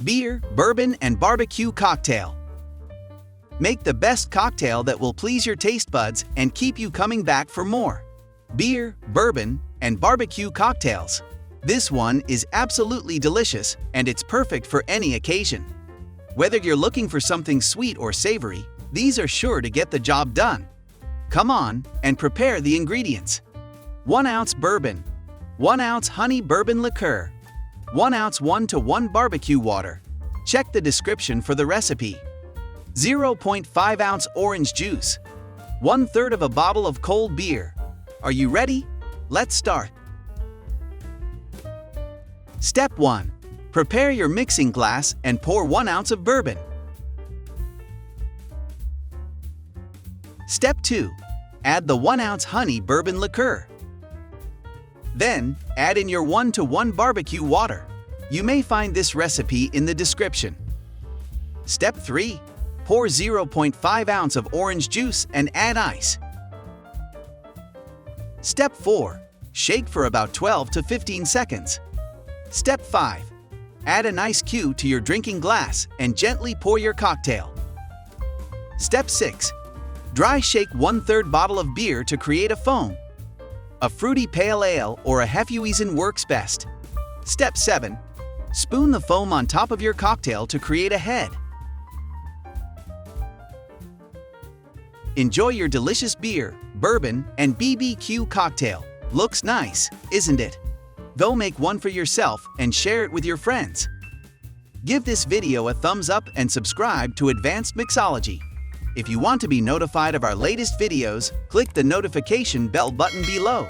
Beer, Bourbon and BBQ Cocktail. Make the best cocktail that will please your taste buds and keep you coming back for more. Beer, Bourbon and BBQ Cocktails. This one is absolutely delicious and it's perfect for any occasion. Whether you're looking for something sweet or savory, these are sure to get the job done. Come on and prepare the ingredients. 1 ounce bourbon, 1 ounce honey bourbon liqueur, 1 ounce 1:1 barbecue water. Check the description for the recipe. 0.5 ounce orange juice, 1/3 of a bottle of cold beer. Are you ready? Let's start. Step 1. Prepare your mixing glass and pour 1 ounce of bourbon. Step 2. Add the 1 ounce honey bourbon liqueur. Then, add in your 1:1 barbecue water. You may find this recipe in the description. Step 3. Pour 0.5 ounce of orange juice and add ice. Step 4. Shake for about 12 to 15 seconds. Step 5. Add an ice cube to your drinking glass and gently pour your cocktail. Step 6. Dry shake 1/3 bottle of beer to create a foam. A fruity pale ale or a Hefeweizen works best. Step 7. Spoon the foam on top of your cocktail to create a head. Enjoy your delicious beer, bourbon, and BBQ cocktail. Looks nice, isn't it? Go make one for yourself and share it with your friends. Give this video a thumbs up and subscribe to Advanced Mixology. If you want to be notified of our latest videos, click the notification bell button below.